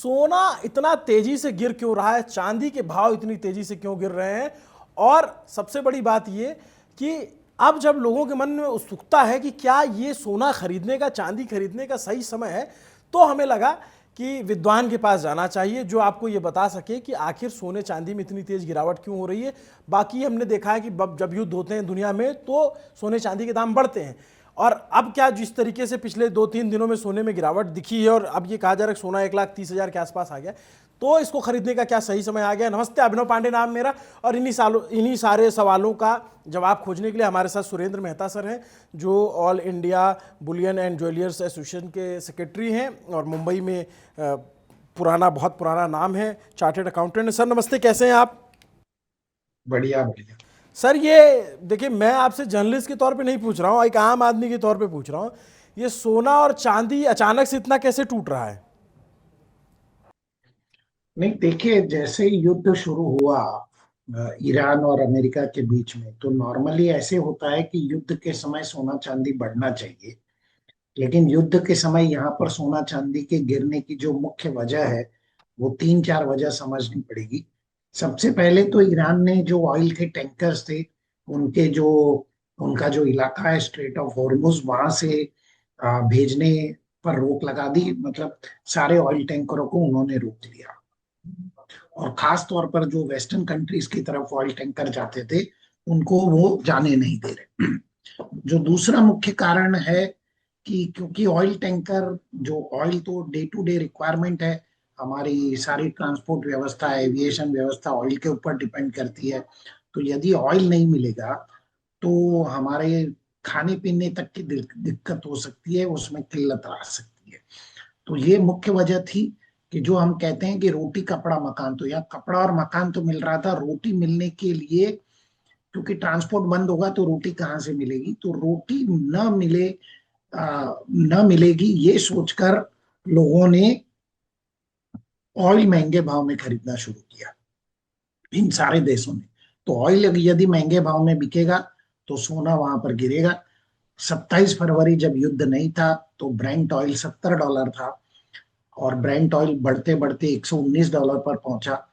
सोना इतना तेजी से गिर क्यों रहा है, चांदी के भाव इतनी तेजी से क्यों गिर रहे हैं? और सबसे बड़ी बात ये कि अब जब लोगों के मन में उत्सुकता है कि क्या ये सोना खरीदने का, चांदी खरीदने का सही समय है, तो हमें लगा कि विद्वान के पास जाना चाहिए जो आपको ये बता सके कि आखिर सोने चांदी में इतनी तेज गिरावट क्यों हो रही है। बाकी हमने देखा है कि जब युद्ध होते हैं दुनिया में तो सोने चांदी के दाम बढ़ते हैं, और अब क्या जिस तरीके से पिछले 2-3 दिनों में सोने में गिरावट दिखी है और अब ये कहा जा रहा है कि सोना 1,30,000 के आसपास आ गया, तो इसको खरीदने का क्या सही समय आ गया? नमस्ते, अभिनव पांडे नाम मेरा, और इन्हीं सारे सवालों का जवाब खोजने के लिए हमारे साथ सुरेंद्र मेहता सर हैं, जो all India Boolean and jewellers association के सेक्रेटरी हैं और मुंबई में बहुत पुराना नाम है, चार्टेड अकाउंटेंट। सर नमस्ते, कैसे हैं आप? बढ़िया बढ़िया। सर ये देखिए, मैं आपसे जर्नलिस्ट के तौर पे नहीं पूछ रहा हूँ, एक आम आदमी के तौर पे पूछ रहा हूँ, ये सोना और चांदी अचानक से इतना कैसे टूट रहा है? नहीं, देखिए, जैसे ही युद्ध शुरू हुआ ईरान और अमेरिका के बीच में, तो नॉर्मली ऐसे होता है कि युद्ध के समय सोना चांदी बढ़ना चाहिए। लेकिन युद्ध के समय यहाँ पर सोना चांदी के गिरने की जो मुख्य वजह है, वो तीन चार वजह समझनी पड़ेगी। सबसे पहले तो ईरान ने जो ऑयल के टैंकर्स थे, उनके जो उनका जो इलाका है स्ट्रेट ऑफ हॉर्मुज, वहां से भेजने पर रोक लगा दी। मतलब सारे ऑयल टैंकरों को उन्होंने रोक दिया, और खास तौर पर जो वेस्टर्न कंट्रीज की तरफ ऑयल टैंकर जाते थे, उनको वो जाने नहीं दे रहे। जो दूसरा मुख्य कारण है कि क्योंकि ऑयल टैंकर, जो ऑयल तो डे टू डे रिक्वायरमेंट है, हमारी सारी ट्रांसपोर्ट व्यवस्था, एविएशन व्यवस्था ऑयल के ऊपर डिपेंड करती है। तो यदि ऑयल नहीं मिलेगा तो हमारे खाने पीने तक की दिक्कत हो सकती है, उसमें किल्लत आ सकती है। तो ये मुख्य वजह थी कि जो हम कहते हैं कि रोटी कपड़ा मकान, तो यहाँ कपड़ा और मकान तो मिल रहा था, रोटी मिलने के लिए, क्योंकि ट्रांसपोर्ट बंद होगा तो रोटी कहाँ से मिलेगी, तो रोटी न मिलेगी, ये सोचकर लोगों ने ऑयल महंगे भाव में खरीदना शुरू किया, इन सारे देशों ने। तो ऑयल यदि महंगे भाव में बिकेगा तो सोना वहां पर गिरेगा। 27 फरवरी जब युद्ध नहीं था तो ब्रेंट ऑयल $70 था, और ब्रेंट ऑयल बढ़ते बढ़ते $119 पर पहुंचा।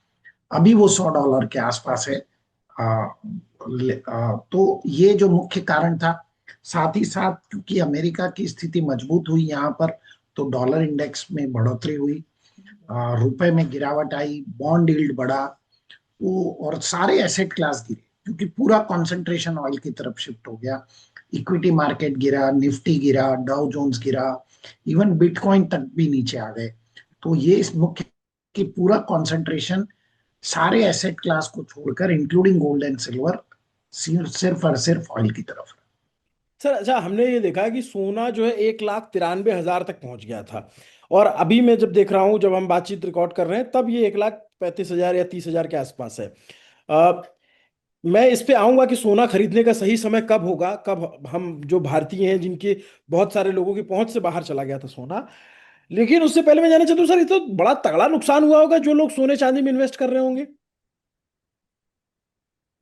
अभी वो $100 के आसपास है। आ, तो ये जो मुख्य कारण था। साथ ही साथ क्योंकि अमेरिका की स्थिति मजबूत हुई यहाँ पर, तो डॉलर इंडेक्स में बढ़ोतरी हुई, रुपए में गिरावट आई, बॉन्ड यील्ड बढ़ा, वो और सारे एसेट क्लास गिरे, क्योंकि पूरा कंसंट्रेशन ऑयल की तरफ शिफ्ट हो गया। इक्विटी मार्केट गिरा, निफ्टी गिरा, डाउ जोन्स गिरा, इवन बिटकॉइन तक भी नीचे आ गए। तो ये इस मुख्य कि पूरा कंसंट्रेशन सारे एसेट क्लास को छोड़कर, इंक्लूडिंग गोल्ड एंड सिल्वर, सिर्फ और सिर्फ ऑयल की तरफ। सर अच्छा, हमने ये देखा है कि सोना जो है 1,93,000 तक पहुंच गया था, और अभी मैं जब देख रहा हूँ, जब हम बातचीत रिकॉर्ड कर रहे हैं, तब ये 1,35,000 या 30,000 के आसपास है। अ, मैं इस पे आऊंगा कि सोना खरीदने का सही समय कब होगा, कब हम जो भारतीय हैं जिनके बहुत सारे लोगों की पहुंच से बाहर चला गया था सोना। लेकिन उससे पहले मैं जानना चाहता हूँ सर, ये तो बड़ा तगड़ा नुकसान हुआ होगा जो लोग सोने चांदी में इन्वेस्ट कर रहे होंगे।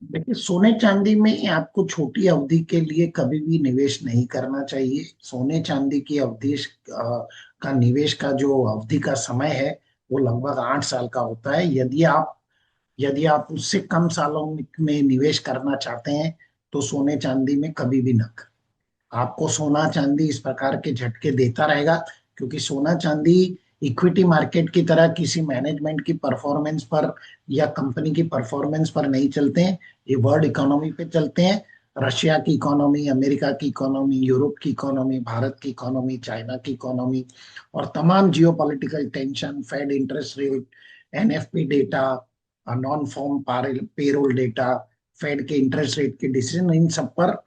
देखिए, सोने चांदी में आपको छोटी अवधि के लिए कभी भी निवेश नहीं करना चाहिए। सोने चांदी की का निवेश का जो अवधि का समय है, वो लगभग 8 साल का होता है। यदि आप उससे कम सालों में निवेश करना चाहते हैं, तो सोने चांदी में कभी भी न करें। आपको सोना चांदी इस प्रकार के झटके देता रहेगा, क्योंकि सोना चांदी इक्विटी मार्केट की तरह किसी मैनेजमेंट की परफॉर्मेंस पर या कंपनी की परफॉर्मेंस पर नहीं चलते हैं। ये वर्ल्ड इकोनॉमी पे चलते हैं। रशिया की इकोनॉमी, अमेरिका की इकोनॉमी, यूरोप की इकोनॉमी, भारत की इकोनॉमी, चाइना की इकोनॉमी, और तमाम geopolitical tension, Fed interest rate, NFP data, non farm payroll data, Fed के इंटरेस्ट रेट के डिसीजन, इन सब पर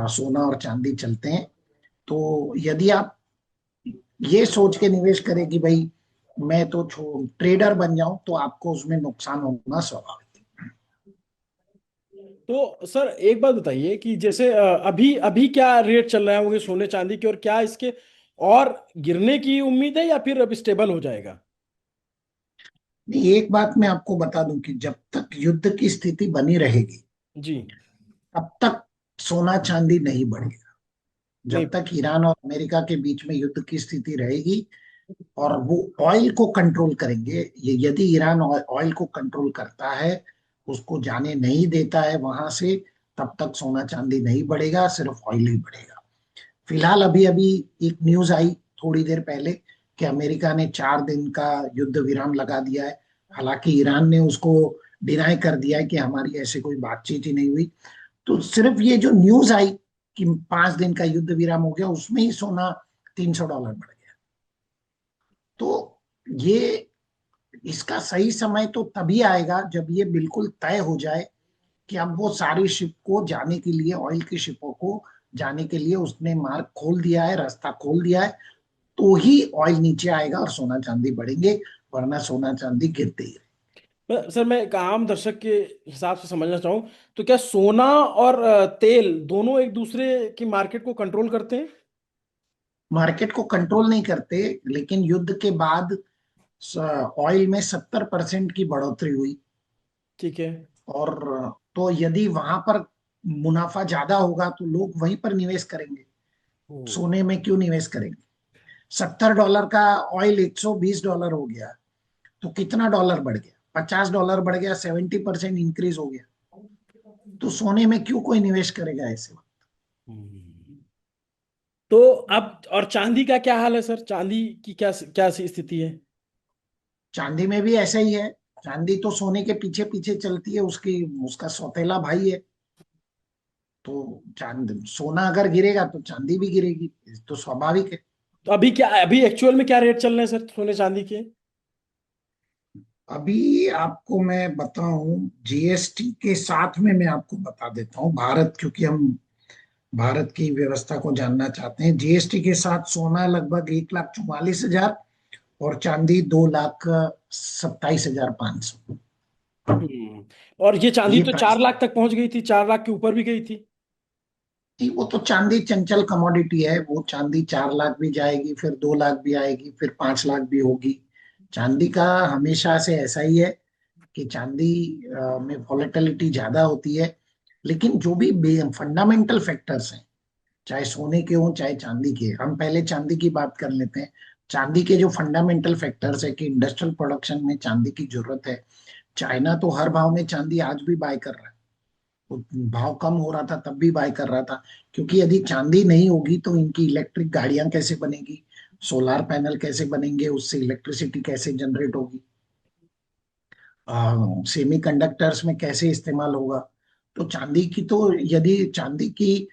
सोना और चांदी चलते हैं। तो यदि आप ये सोच के निवेश करें कि भाई मैं तो ट्रेडर बन जाऊं, तो आपको उसमें नुकसान होना स्वाभाविक है। तो सर एक बात बताइए कि जैसे अभी अभी क्या रेट चल रहे होंगे सोने चांदी के, और क्या इसके और गिरने की उम्मीद है या फिर अब स्टेबल हो जाएगा? नहीं, एक बात मैं आपको बता दूं कि जब तक युद्ध की स्थिति बनी रहेगी, जी। तब तक सोना चांदी नहीं बढ़ेगा। नहीं। जब तक ईरान और अमेरिका के बीच में युद्ध की स्थिति रहेगी, और वो ऑयल को कंट्रोल करेंगे। ये यदि ईरान ऑयल को कंट्रोल करता है, उसको जाने नहीं देता है वहां से, तब तक सोना चांदी नहीं बढ़ेगा, सिर्फ ऑयल ही बढ़ेगा। फिलहाल अभी अभी एक न्यूज आई थोड़ी देर पहले कि अमेरिका ने 4 दिन का युद्ध विराम लगा दिया है। हालांकि ईरान ने उसको डिनाई कर दिया है कि हमारी ऐसी कोई बातचीत ही नहीं हुई। तो सिर्फ ये जो न्यूज आई कि 5 दिन का युद्ध विराम हो गया, उसमें ही सोना $300 बढ़ गया। तो ये इसका सही समय तो तभी आएगा जब ये बिल्कुल तय हो जाए कि अब वो सारी शिप को जाने के लिए, ऑयल की शिपों को जाने के लिए उसने मार्ग खोल दिया है, रास्ता खोल दिया है, तो ही ऑयल नीचे आएगा और सोना चांदी बढ़ेंगे, वरना सोना चांदी गिरते ही। सर मैं एक आम दर्शक के हिसाब से समझना चाहूँ, तो क्या सोना और तेल दोनों एक दूसरे की मार्केट को कंट्रोल करते हैं? मार्केट को कंट्रोल नहीं करते, लेकिन युद्ध के बाद ऑयल में 70% की बढ़ोतरी हुई। ठीक है। और तो यदि वहां पर मुनाफा ज्यादा होगा तो लोग वहीं पर निवेश करेंगे, ओ। सोने में क्यों निवेश करेंगे। $70 का ऑयल $120 हो गया, तो कितना डॉलर बढ़ गया, $50 बढ़ गया, 70% इंक्रीज हो गया। तो सोने में क्यों कोई निवेश करेगा ऐसे वक्त। हम्म। तो अब और चांदी का क्या हाल है सर? चांदी की क्या क्या स्थिति है? चांदी में भी ऐसा ही है। चांदी तो सोने के पीछे पीछे चलती है, उसकी उसका सौतेला भाई है। तो चांद सोना अगर गिरेगा तो चांदी भी गिरेगी, ये तो स्वाभाविक है। तो अभी एक्चुअल में क्या रेट चल रहे हैं सर सोने चांदी के? अभी आपको मैं बताऊं, जीएसटी के साथ में मैं आपको बता देता हूं, भारत, क्योंकि हम भारत की व्यवस्था को जानना चाहते हैं। जीएसटी के साथ सोना लगभग 1,44,000 और चांदी 2,27,500। हम्म। और ये चांदी ये तो चार प्राइस। लाख तक पहुंच गई थी, 4 लाख के ऊपर भी गई थी। नहीं, वो तो चांदी चंचल कमोडिटी है, वो चांदी 4 लाख भी जाएगी, फिर 2 लाख भी आएगी, फिर 5 लाख भी होगी। चांदी का हमेशा से ऐसा ही है कि चांदी में वॉलेटिलिटी ज्यादा होती है। लेकिन जो भी फंडामेंटल फैक्टर्स हैं, चाहे सोने के हों चाहे चांदी के, हम पहले चांदी की बात कर लेते हैं। चांदी के जो फंडामेंटल फैक्टर्स है कि इंडस्ट्रियल प्रोडक्शन में चांदी की जरूरत है। चाइना तो हर भाव में चांदी आज भी बाय कर रहा है। वो भाव कम हो रहा था तब भी बाय कर रहा था, क्योंकि यदि चांदी नहीं होगी तो इनकी इलेक्ट्रिक गाड़ियां कैसे बनेगी, सोलार पैनल कैसे बनेंगे, उससे इलेक्ट्रिसिटी कैसे जनरेट होगी, सेमी कंडक्टर्स में कैसे इस्तेमाल होगा। तो चांदी की तो, यदि चांदी की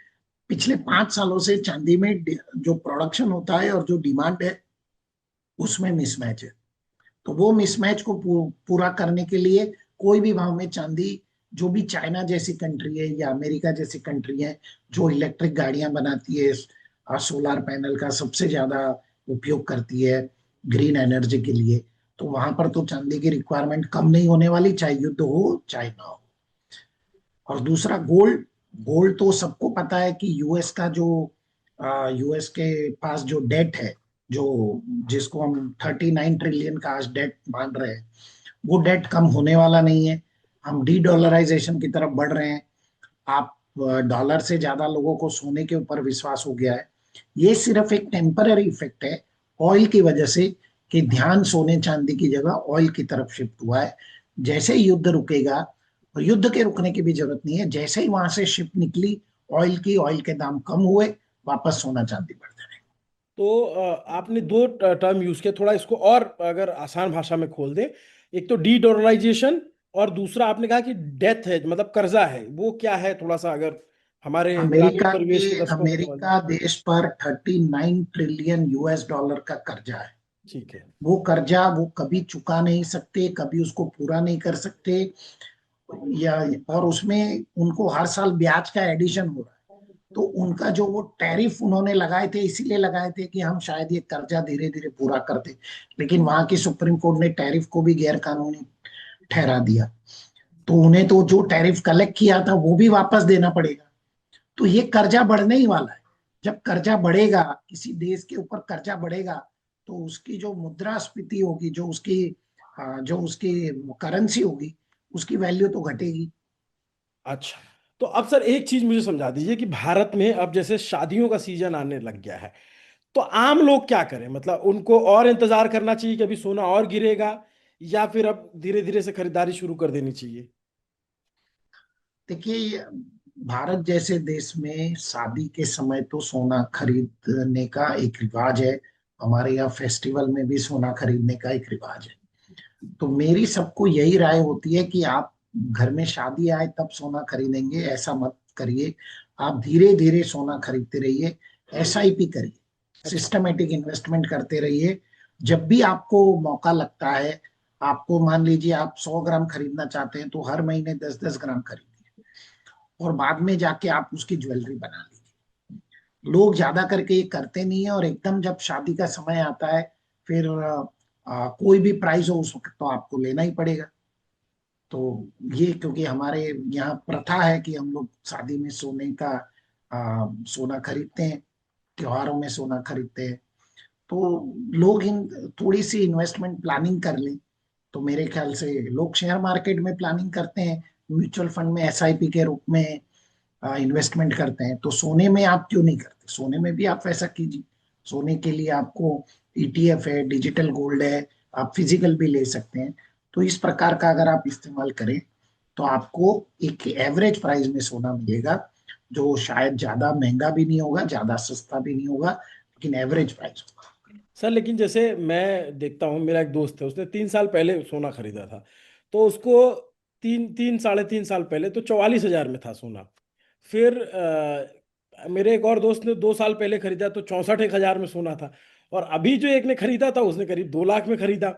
पिछले 5 सालों से चांदी में जो प्रोडक्शन होता है और जो डिमांड है उसमें मिसमैच है। तो वो मिसमैच को पूरा करने के लिए कोई भी भाव में चांदी, जो भी चाइना जैसी कंट्री है या अमेरिका जैसी कंट्री है जो इलेक्ट्रिक गाड़ियां बनाती है, सोलार पैनल का सबसे ज्यादा उपयोग करती है ग्रीन एनर्जी के लिए, तो वहां पर तो चांदी की रिक्वायरमेंट कम नहीं होने वाली, चाहे युद्ध हो चाहे ना हो। और दूसरा गोल्ड। गोल्ड तो सबको पता है कि यूएस का जो, यूएस के पास जो डेट है, जो जिसको हम 39 ट्रिलियन का आज डेट मान रहे हैं, वो डेट कम होने वाला नहीं है। हम डी डॉलराइजेशन की तरफ बढ़ रहे हैं। आप डॉलर से ज्यादा लोगों को सोने के ऊपर विश्वास हो गया है। ये सिर्फ एक टेम्पररी इफेक्ट है ऑयल की वजह से, कि ध्यान सोने चांदी की जगह ऑयल की तरफ शिफ्ट हुआ है। जैसे ही युद्ध रुकेगा, और युद्ध के रुकने की भी जरूरत नहीं है, जैसे ही वहां से शिप निकली ऑयल की, ऑयल के दाम कम हुए, वापस सोना चांदी बढ़ जाए। तो आपने दो टर्म यूज किया, थोड़ा इसको और अगर आसान भाषा में खोल दें। एक तो डी डॉलराइजेशन, और दूसरा आपने कहा कि डेथ है, मतलब कर्जा है, वो क्या है? थोड़ा सा अगर हमारे ग्रामीण परिवेश के दर्शकों को समझ में। अमेरिका देश पर 39 ट्रिलियन यूएस डॉलर का कर्जा है। ठीक है। वो कर्जा वो कभी चुका नहीं सकते, कभी उसको पूरा नहीं कर सकते, या और उसमें उनको हर साल ब्याज का एडिशन हो रहा है। तो उनका जो वो टैरिफ उन्होंने लगाए थे, इसीलिए लगाए थे कि हम शायद ये कर्जा धीरे धीरे पूरा कर दे। लेकिन वहां की सुप्रीम कोर्ट ने टैरिफ को भी गैर कानूनी ठहरा दिया। तो उन्हें तो जो टैरिफ कलेक्ट किया था वो भी वापस देना पड़ेगा। तो ये कर्जा बढ़ने ही वाला है। जब कर्जा बढ़ेगा, किसी देश के ऊपर कर्जा बढ़ेगा, तो उसकी जो मुद्रास्फीति होगी, जो उसकी करेंसी होगी, उसकी वैल्यू तो घटेगी। अच्छा। तो अब सर एक चीज मुझे समझा दीजिए कि भारत में अब जैसे शादियों का सीजन आने लग गया है, तो आम लोग क्या करें, मतलब उनको और इंतजार करना चाहिए कि अभी सोना और गिरेगा, या फिर अब धीरे धीरे से खरीदारी शुरू कर देनी चाहिए? देखिए, भारत जैसे देश में शादी के समय तो सोना खरीदने का एक रिवाज है। हमारे यहाँ फेस्टिवल में भी सोना खरीदने का एक रिवाज है। तो मेरी सबको यही राय होती है कि आप घर में शादी आए तब सोना खरीदेंगे, ऐसा मत करिए। आप धीरे धीरे सोना खरीदते रहिए, एसआईपी करिए, अच्छा। सिस्टमेटिक इन्वेस्टमेंट करते रहिए। जब भी आपको मौका लगता है, आपको मान लीजिए आप 100 ग्राम खरीदना चाहते हैं तो हर महीने 10-10 ग्राम खरीदिए, और बाद में जाके आप उसकी ज्वेलरी बना लीजिए। लोग ज्यादा करके ये करते नहीं है, और एकदम जब शादी का समय आता है फिर कोई भी प्राइस हो उस वक्त तो आपको लेना ही पड़ेगा। तो ये क्योंकि हमारे यहाँ प्रथा है कि हम लोग शादी में सोने का सोना खरीदते हैं, त्योहारों में सोना खरीदते हैं। तो लोग इन थोड़ी सी इन्वेस्टमेंट प्लानिंग कर लें तो मेरे ख्याल से लोग शेयर मार्केट में प्लानिंग करते हैं, म्यूचुअल फंड में एसआईपी के रूप में इन्वेस्टमेंट करते हैं, तो सोने में आप क्यों नहीं करते? सोने में भी आप वैसा कीजिए। सोने के लिए आपको ईटीएफ है, डिजिटल गोल्ड है, आप फिजिकल भी ले सकते हैं। तो इस प्रकार का अगर आप इस्तेमाल करें तो आपको एक एवरेज प्राइस में सोना मिलेगा, जो शायद ज्यादा महंगा भी नहीं होगा, ज्यादा सस्ता भी नहीं होगा, लेकिन एवरेज प्राइस होगा। सर लेकिन जैसे मैं देखता हूँ, मेरा एक दोस्त है, उसने 3 साल पहले सोना खरीदा था। तो उसको तीन तीन 3.5 साल पहले तो 44,000 में था सोना। फिर मेरे एक और दोस्त ने 2 साल पहले खरीदा तो 64,000 में सोना था। और अभी जो एक ने खरीदा था उसने करीब 2 लाख में खरीदा।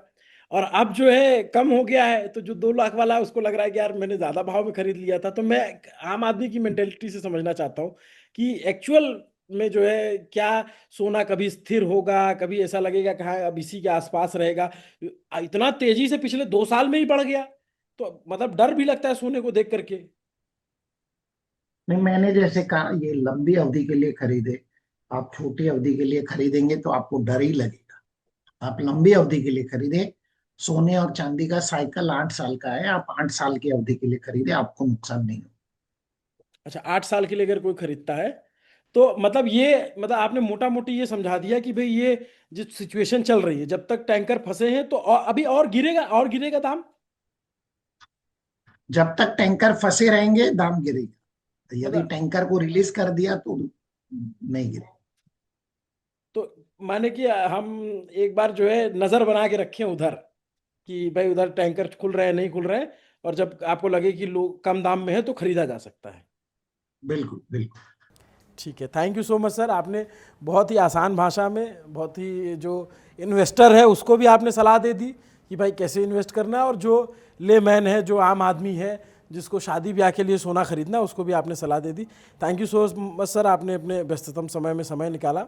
और अब जो है कम हो गया है, तो जो 2 लाख वाला है उसको लग रहा है कि यार मैंने ज्यादा भाव में खरीद लिया था। तो मैं आम आदमी की मेंटेलिटी से समझना चाहता हूँ कि एक्चुअल में जो है क्या सोना कभी स्थिर होगा, कभी ऐसा लगेगा कि हाँ अब इसी के आसपास रहेगा? इतना तेजी से पिछले 2 साल में ही बढ़ गया, तो मतलब डर भी लगता है सोने को देख करके। नहीं, मैंने जैसे कहा ये लंबी अवधि के लिए खरीदे। आप छोटी अवधि के लिए खरीदेंगे तो आपको डर ही लगेगा। आप लंबी अवधि के लिए खरीदे। सोने और चांदी का साइकिल 8 साल का है, आप 8 साल की अवधि के लिए खरीदे, आपको नुकसान नहीं हो। अच्छा, 8 साल के लिए अगर कोई खरीदता है तो मतलब ये, मतलब आपने मोटा मोटी ये समझा दिया कि भाई ये जो सिचुएशन चल रही है जब तक टैंकर फंसे हैं तो अभी और गिरेगा, और गिरेगा दाम? जब तक टैंकर फंसे रहेंगे दाम गिरेगा, यदि मतलब टैंकर को रिलीज कर दिया तो नहीं गिरे। तो माने कि हम एक बार जो है नजर बना के रखें उधर, कि भाई उधर टैंकर खुल रहे हैं नहीं खुल रहे हैं, और जब आपको लगे कि लोग कम दाम में है तो खरीदा जा सकता है। बिल्कुल बिल्कुल। ठीक है, thank you so much sir. आपने बहुत ही आसान भाषा में, बहुत ही जो इन्वेस्टर है उसको भी आपने सलाह दे दी कि भाई कैसे इन्वेस्ट करना है, और जो लेमैन है, जो आम आदमी है जिसको शादी ब्याह के लिए सोना खरीदना है, उसको भी आपने सलाह दे दी। Thank you so much sir, आपने अपने व्यस्ततम समय में समय निकाला।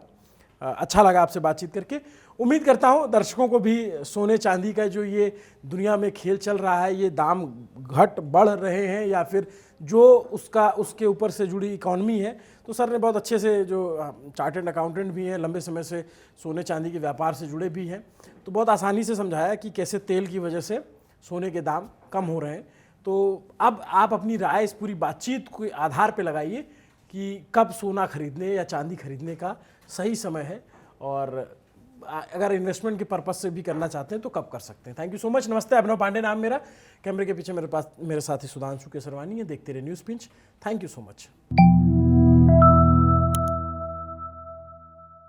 अच्छा लगा आपसे बातचीत करके। उम्मीद करता हूँ दर्शकों को भी सोने चांदी का जो ये दुनिया में खेल चल रहा है, ये दाम घट बढ़ रहे हैं या फिर जो उसका उसके ऊपर से जुड़ी इकॉनमी है, तो सर ने बहुत अच्छे से, जो चार्टर्ड अकाउंटेंट भी हैं, लंबे समय से सोने चांदी के व्यापार से जुड़े भी हैं, तो बहुत आसानी से समझाया कि कैसे तेल की वजह से सोने के दाम कम हो रहे हैं। तो अब आप अपनी राय इस पूरी बातचीत के आधार पर लगाइए कि कब सोना खरीदने या चांदी खरीदने का सही समय है, और अगर इन्वेस्टमेंट के पर्पज से भी करना चाहते हैं तो कब कर सकते हैं। Thank you so much. नमस्ते, अभिनव पांडे नाम मेरा। कैमरे के पीछे मेरे साथी सुधांशु केसरवानी है। देखते रहे news pinch. Thank you so much.